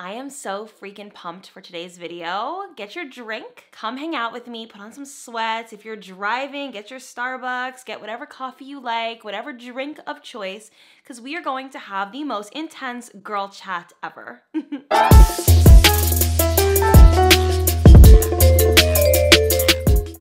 I am so freaking pumped for today's video. Get your drink, come hang out with me, put on some sweats. If you're driving, get your Starbucks, get whatever coffee you like, whatever drink of choice, because we are going to have the most intense girl chat ever.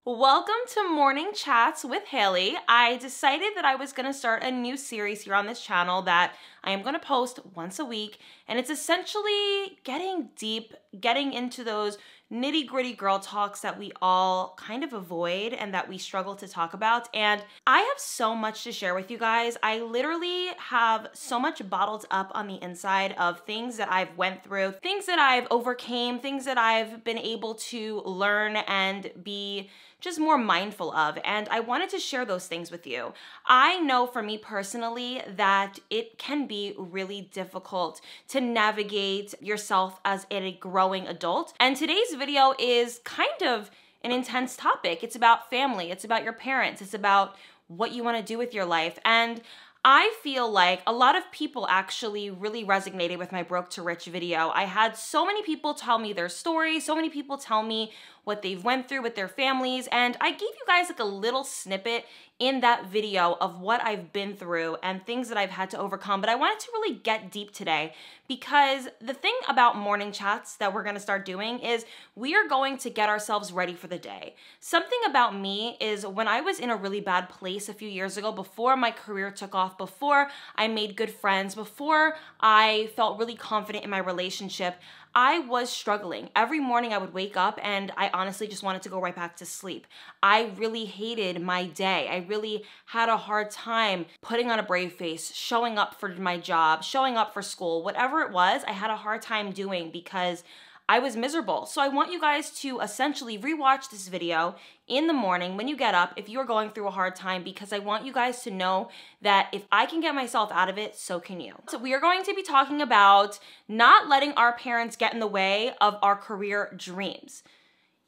Welcome to Morning Chats with Haley. I decided that I was going to start a new series here on this channel that I am going to post once a week, and it's essentially getting deep, getting into those nitty-gritty girl talks that we all kind of avoid and that we struggle to talk about. And I have so much to share with you guys. I literally have so much bottled up on the inside of things that I've went through, things that I've overcame, things that I've been able to learn and be just more mindful of, and I wanted to share those things with you. I know for me personally that it can be really difficult to navigate yourself as a growing adult, and today's video is kind of an intense topic. It's about family, it's about your parents, it's about what you want to do with your life, and I feel like a lot of people actually really resonated with my Broke to Rich video. I had so many people tell me their stories, so many people tell me what they've went through with their families, and I gave you guys like a little snippet in that video of what I've been through and things that I've had to overcome. But I wanted to really get deep today because the thing about morning chats that we're gonna start doing is we are going to get ourselves ready for the day. Something about me is when I was in a really bad place a few years ago, before my career took off, before I made good friends, before I felt really confident in my relationship, I was struggling. Every morning I would wake up and I honestly just wanted to go right back to sleep. I really hated my day. I really had a hard time putting on a brave face, showing up for my job, showing up for school, whatever it was, I had a hard time doing because I was miserable. So I want you guys to essentially rewatch this video in the morning when you get up if you're going through a hard time, because I want you guys to know that if I can get myself out of it, so can you. So we are going to be talking about not letting our parents get in the way of our career dreams.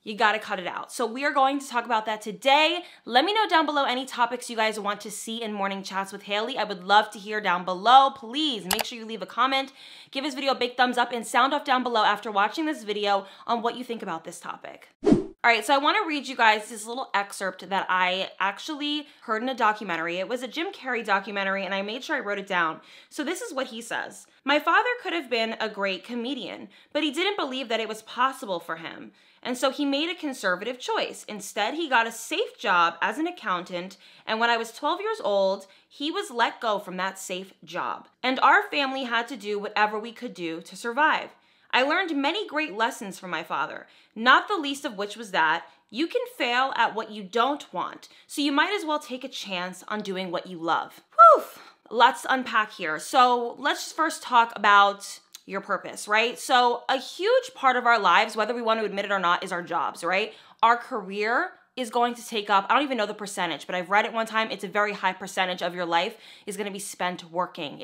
You gotta cut it out. So we are going to talk about that today. Let me know down below any topics you guys want to see in Morning Chats with Haley. I would love to hear down below. Please make sure you leave a comment, give this video a big thumbs up, and sound off down below after watching this video on what you think about this topic. All right, so I want to read you guys this little excerpt that I actually heard in a documentary. It was a Jim Carrey documentary, and I made sure I wrote it down. So this is what he says. "My father could have been a great comedian, but he didn't believe that it was possible for him. And so he made a conservative choice. Instead, he got a safe job as an accountant, and when I was 12 years old, he was let go from that safe job. And our family had to do whatever we could do to survive. I learned many great lessons from my father, not the least of which was that you can fail at what you don't want, so you might as well take a chance on doing what you love." Whew, lots to unpack here. So let's first talk about your purpose, right? So a huge part of our lives, whether we want to admit it or not, is our jobs, right? Our career is going to take up, I don't even know the percentage, but I've read it one time, it's a very high percentage of your life is going to be spent working.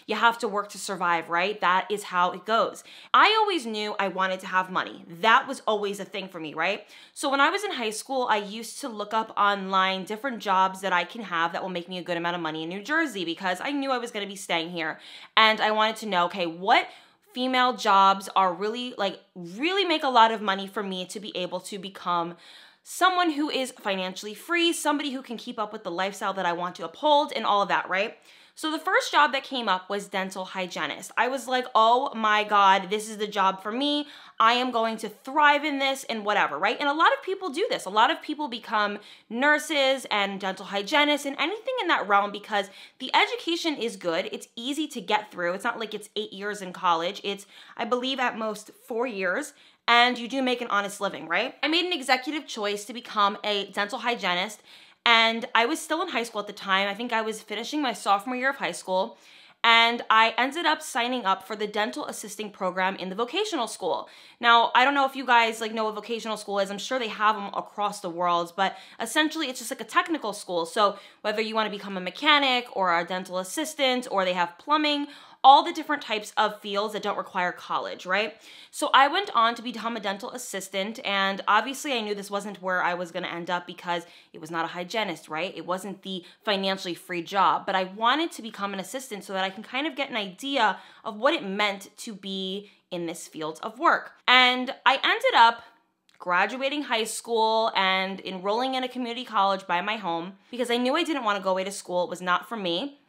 You have to work to survive, right? That is how it goes. I always knew I wanted to have money. That was always a thing for me, right? So when I was in high school, I used to look up online different jobs that I can have that will make me a good amount of money in New Jersey, because I knew I was going to be staying here. And I wanted to know, okay, what female jobs are really make a lot of money for me to be able to become someone who is financially free, somebody who can keep up with the lifestyle that I want to uphold and all of that, right? So the first job that came up was dental hygienist. I was like, oh my God, this is the job for me. I am going to thrive in this and whatever, right? And a lot of people do this. A lot of people become nurses and dental hygienists and anything in that realm because the education is good. It's easy to get through. It's not like it's 8 years in college. It's, I believe, at most 4 years. And you do make an honest living, right? I made an executive choice to become a dental hygienist, and I was still in high school at the time. I think I was finishing my sophomore year of high school, and I ended up signing up for the dental assisting program in the vocational school. Now, I don't know if you guys know what vocational school is. I'm sure they have them across the world, but essentially it's just like a technical school. So whether you want to become a mechanic or a dental assistant, or they have plumbing, all the different types of fields that don't require college, right? So I went on to become a dental assistant, and obviously I knew this wasn't where I was gonna end up because it was not a hygienist, right? It wasn't the financially free job, but I wanted to become an assistant so that I can kind of get an idea of what it meant to be in this field of work. And I ended up graduating high school and enrolling in a community college by my home because I knew I didn't want to go away to school. It was not for me.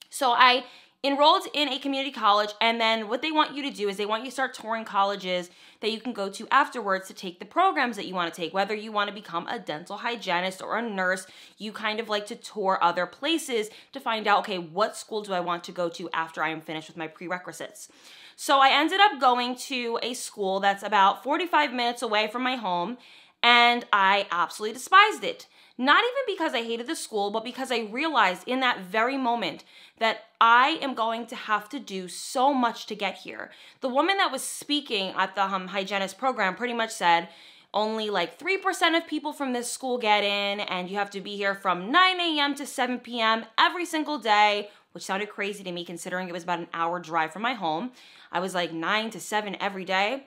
So I enrolled in a community college, and then what they want you to do is they want you to start touring colleges that you can go to afterwards to take the programs that you want to take. Whether you want to become a dental hygienist or a nurse, you kind of like to tour other places to find out, okay, what school do I want to go to after I am finished with my prerequisites? So I ended up going to a school that's about 45 minutes away from my home, and I absolutely despised it. Not even because I hated the school, but because I realized in that very moment that I am going to have to do so much to get here. The woman that was speaking at the hygienist program pretty much said, only like 3% of people from this school get in, and you have to be here from 9 a.m. to 7 p.m. every single day, which sounded crazy to me considering it was about an hour drive from my home. I was like 9 to 7 every day.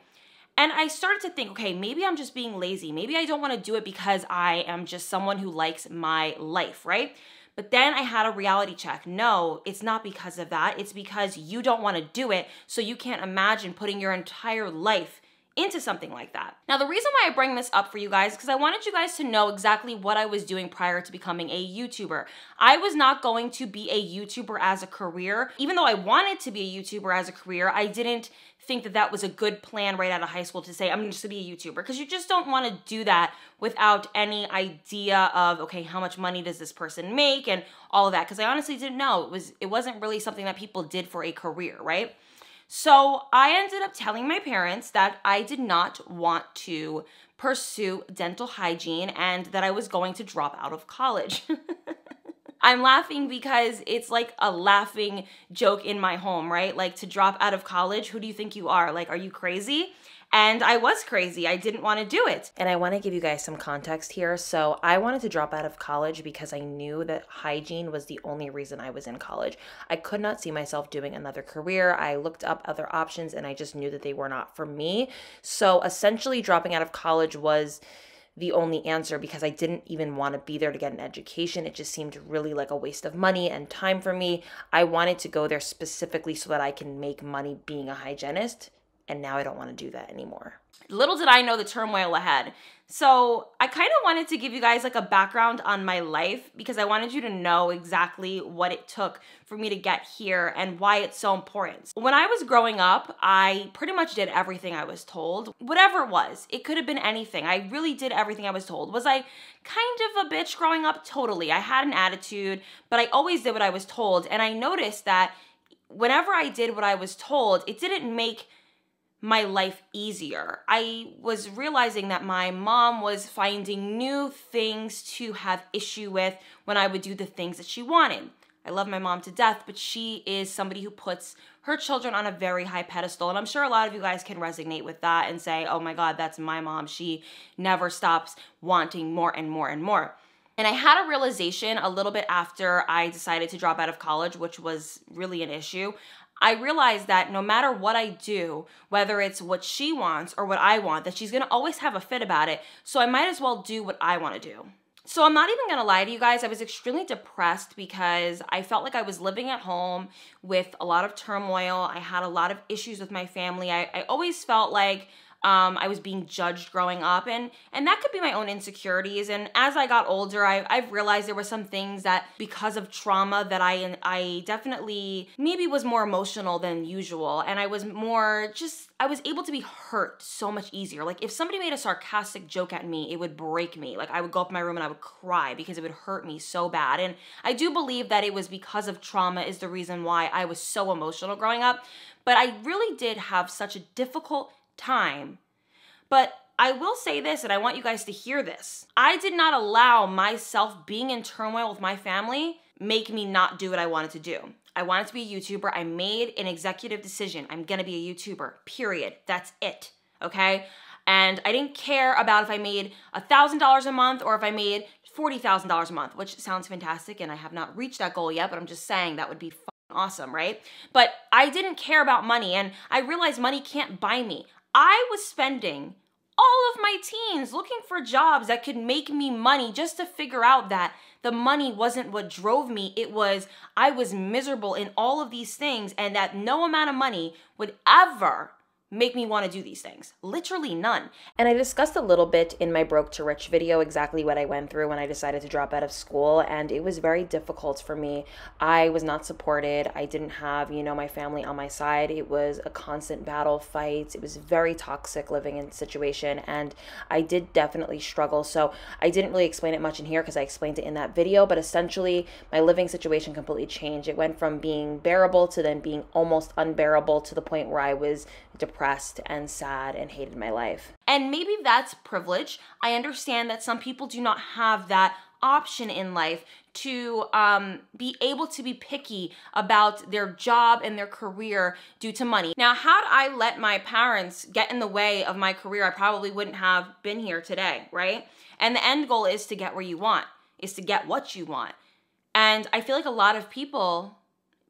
And I started to think, okay, maybe I'm just being lazy. Maybe I don't want to do it because I am just someone who likes my life, right? But then I had a reality check. No, it's not because of that. It's because you don't want to do it, so you can't imagine putting your entire life into something like that. Now, the reason why I bring this up for you guys is because I wanted you guys to know exactly what I was doing prior to becoming a YouTuber. I was not going to be a YouTuber as a career. Even though I wanted to be a YouTuber as a career, I didn't think that that was a good plan right out of high school to say, I'm just gonna be a YouTuber, because you just don't want to do that without any idea of, okay, how much money does this person make and all of that, because I honestly didn't know. It wasn't really something that people did for a career, right? So I ended up telling my parents that I did not want to pursue dental hygiene and that I was going to drop out of college. I'm laughing because it's like a laughing joke in my home, right? Like, to drop out of college, who do you think you are? Like, are you crazy? And I was crazy. I didn't want to do it. And I want to give you guys some context here. So I wanted to drop out of college because I knew that hygiene was the only reason I was in college. I could not see myself doing another career. I looked up other options and I just knew that they were not for me. So essentially dropping out of college was the only answer because I didn't even want to be there to get an education. It just seemed really like a waste of money and time for me. I wanted to go there specifically so that I can make money being a hygienist. And now I don't want to do that anymore. Little did I know the turmoil ahead. So I kind of wanted to give you guys like a background on my life because I wanted you to know exactly what it took for me to get here and why it's so important. When I was growing up, I pretty much did everything I was told. Whatever it was, it could have been anything. I really did everything I was told. Was I kind of a bitch growing up? Totally. I had an attitude, but I always did what I was told. And I noticed that whenever I did what I was told, it didn't make my life easier. I was realizing that my mom was finding new things to have issue with when I would do the things that she wanted. I love my mom to death, but she is somebody who puts her children on a very high pedestal. And I'm sure a lot of you guys can resonate with that and say, oh my God, that's my mom. She never stops wanting more and more and more. And I had a realization a little bit after I decided to drop out of college, which was really an issue. I realized that no matter what I do, whether it's what she wants or what I want, that she's gonna always have a fit about it. So I might as well do what I wanna do. So I'm not even gonna lie to you guys, I was extremely depressed because I felt like I was living at home with a lot of turmoil. I had a lot of issues with my family. I always felt like I was being judged growing up, and that could be my own insecurities. And as I got older, I've realized there were some things that because of trauma that I definitely maybe was more emotional than usual, and I was able to be hurt so much easier. Like if somebody made a sarcastic joke at me, it would break me. Like I would go up in my room and I would cry because it would hurt me so bad. And I do believe that it was because of trauma is the reason why I was so emotional growing up. But I really did have such a difficult time. But I will say this, and I want you guys to hear this. I did not allow myself being in turmoil with my family make me not do what I wanted to do. I wanted to be a YouTuber. I made an executive decision. I'm gonna be a YouTuber, period. That's it, okay? And I didn't care about if I made $1,000 a month or if I made $40,000 a month, which sounds fantastic, and I have not reached that goal yet, but I'm just saying that would be awesome, right? But I didn't care about money, and I realized money can't buy me. I was spending all of my teens looking for jobs that could make me money just to figure out that the money wasn't what drove me. It was, I was miserable in all of these things and that no amount of money would ever make me want to do these things. Literally none. And I discussed a little bit in my Broke to Rich video exactly what I went through when I decided to drop out of school, and it was very difficult for me. I was not supported. I didn't have, my family on my side. It was a constant battle, fight. It was very toxic living in situation, and I did definitely struggle. So I didn't really explain it much in here because I explained it in that video, but essentially my living situation completely changed. It went from being bearable to then being almost unbearable, to the point where I was depressed and sad and hated my life. And maybe that's privilege. I understand that some people do not have that option in life to be able to be picky about their job and their career due to money. Now, had I let my parents get in the way of my career, I probably wouldn't have been here today, right? And the end goal is to get where you want, is to get what you want. And I feel like a lot of people,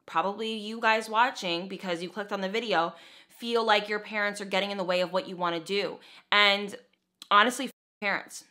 probably you guys watching because you clicked on the video, feel like your parents are getting in the way of what you want to do. And honestly, parents.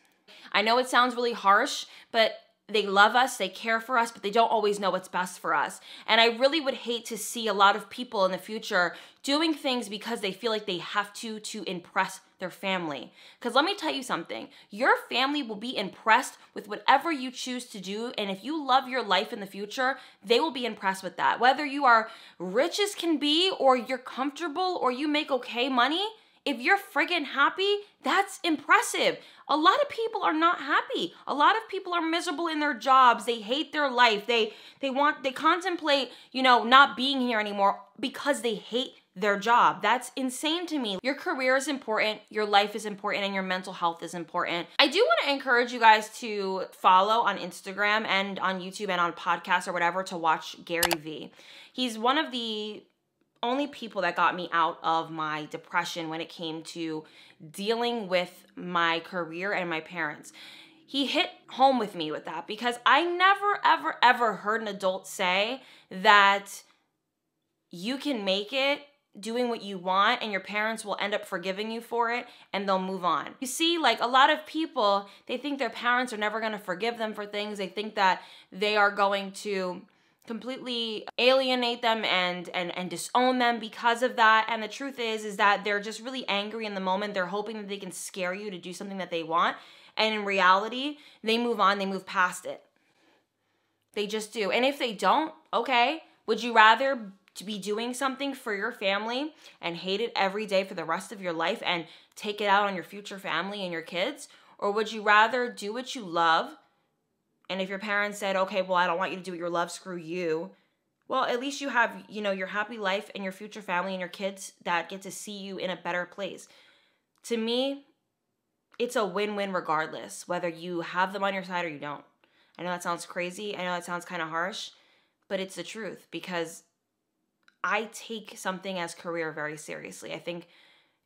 I know it sounds really harsh, but they love us, they care for us, but they don't always know what's best for us. And I really would hate to see a lot of people in the future doing things because they feel like they have to impress their family. Because let me tell you something, your family will be impressed with whatever you choose to do, and if you love your life in the future, they will be impressed with that. Whether you are rich as can be, or you're comfortable, or you make okay money, if you're friggin' happy, that's impressive. A lot of people are not happy. A lot of people are miserable in their jobs. They hate their life. They contemplate, not being here anymore because they hate their job. That's insane to me. Your career is important, your life is important, and your mental health is important. I do want to encourage you guys to follow on Instagram and on YouTube and on podcasts or whatever to watch Gary Vee. He's one of the only people that got me out of my depression when it came to dealing with my career and my parents. He hit home with me with that because I never, ever, ever heard an adult say that you can make it doing what you want and your parents will end up forgiving you for it and they'll move on. You see, like a lot of people, they think their parents are never going to forgive them for things. They think that they are going to completely alienate them and disown them because of that. And the truth is that they're just really angry in the moment. They're hoping that they can scare you to do something that they want. And in reality, they move on, they move past it. They just do. And if they don't, okay, would you rather to be doing something for your family and hate it every day for the rest of your life and take it out on your future family and your kids? Or would you rather do what you love? And if your parents said, okay, well, I don't want you to do what you love, screw you. Well, at least you have, your happy life and your future family and your kids that get to see you in a better place. To me, it's a win-win regardless, whether you have them on your side or you don't. I know that sounds crazy. I know that sounds kind of harsh, but it's the truth because I take something as career very seriously. I think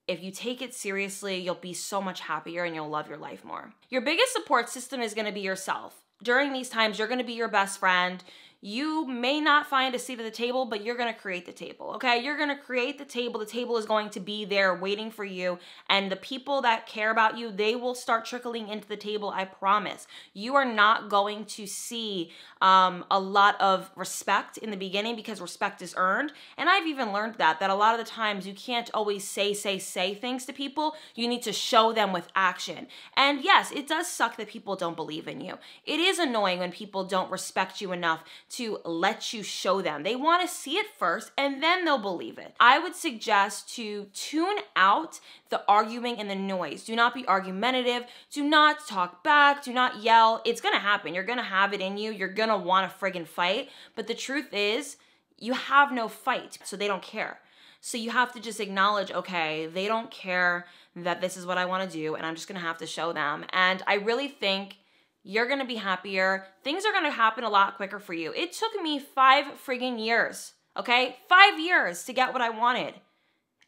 if you take it seriously, you'll be so much happier and you'll love your life more. Your biggest support system is going to be yourself. During these times, you're going to be your best friend. You may not find a seat at the table, but you're going to create the table, okay? You're going to create the table. The table is going to be there waiting for you. And the people that care about you, they will start trickling into the table, I promise. You are not going to see a lot of respect in the beginning because respect is earned. And I've even learned that a lot of the times you can't always say things to people. You need to show them with action. And yes, it does suck that people don't believe in you. It is annoying when people don't respect you enough to let you show them. They want to see it first and then they'll believe it. I would suggest to tune out the arguing and the noise. Do not be argumentative. Do not talk back. Do not yell. It's going to happen. You're going to have it in you. You're going to want to friggin' fight. But the truth is, you have no fight, so they don't care. So you have to just acknowledge, okay, they don't care that this is what I want to do, and I'm just going to have to show them. And I really think you're going to be happier. Things are going to happen a lot quicker for you. It took me 5 friggin' years, okay? 5 years to get what I wanted.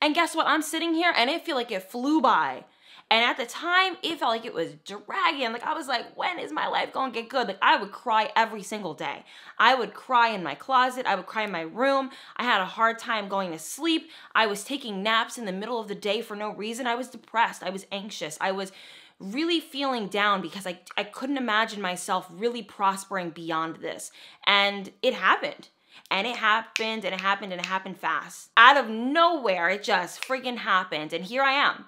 And guess what? I'm sitting here and it feel like it flew by. And at the time, it felt like it was dragging. Like I was like, when is my life going to get good? Like I would cry every single day. I would cry in my closet. I would cry in my room. I had a hard time going to sleep. I was taking naps in the middle of the day for no reason. I was depressed. I was anxious. I was really feeling down because I couldn't imagine myself really prospering beyond this. And it happened. And it happened and it happened and it happened fast. Out of nowhere, it just freaking happened. And here I am.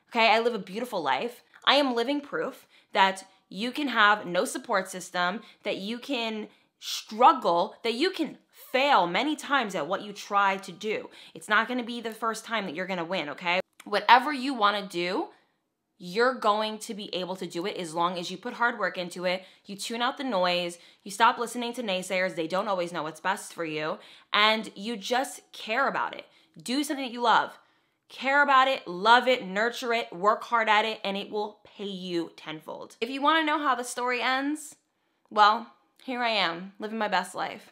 Okay, I live a beautiful life. I am living proof that you can have no support system, that you can struggle, that you can fail many times at what you try to do. It's not gonna be the first time that you're gonna win, okay? Whatever you wanna do, you're going to be able to do it as long as you put hard work into it, you tune out the noise, you stop listening to naysayers, they don't always know what's best for you, and you just care about it. Do something that you love. Care about it, love it, nurture it, work hard at it, and it will pay you tenfold. If you wanna know how the story ends, well, here I am, living my best life.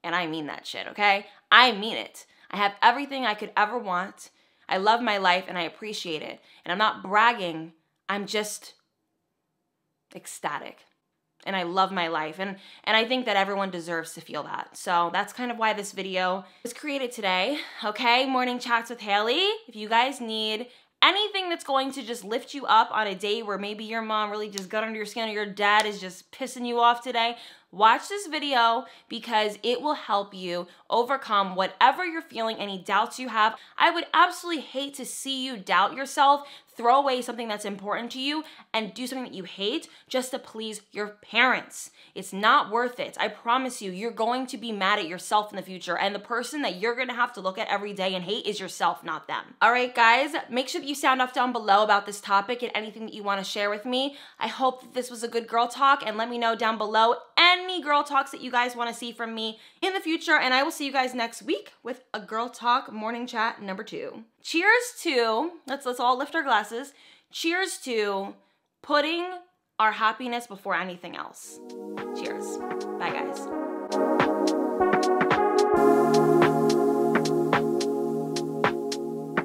And I mean that shit, okay? I mean it. I have everything I could ever want. I love my life and I appreciate it. And I'm not bragging, I'm just ecstatic. And I love my life. And I think that everyone deserves to feel that. So that's kind of why this video was created today. Okay, Morning Chats with Haley. If you guys need anything that's going to just lift you up on a day where maybe your mom really just got under your skin or your dad is just pissing you off today, watch this video because it will help you overcome whatever you're feeling, any doubts you have. I would absolutely hate to see you doubt yourself, throw away something that's important to you, and do something that you hate just to please your parents. It's not worth it. I promise you, you're going to be mad at yourself in the future, and the person that you're gonna have to look at every day and hate is yourself, not them. All right, guys, make sure that you sound off down below about this topic and anything that you wanna share with me. I hope that this was a good girl talk, and let me know down below any girl talks that you guys wanna see from me in the future, and I will see you guys next week with a Girl Talk Morning Chat number 2. Cheers to, let's all lift our glasses. Cheers to putting our happiness before anything else. Cheers. Bye, guys.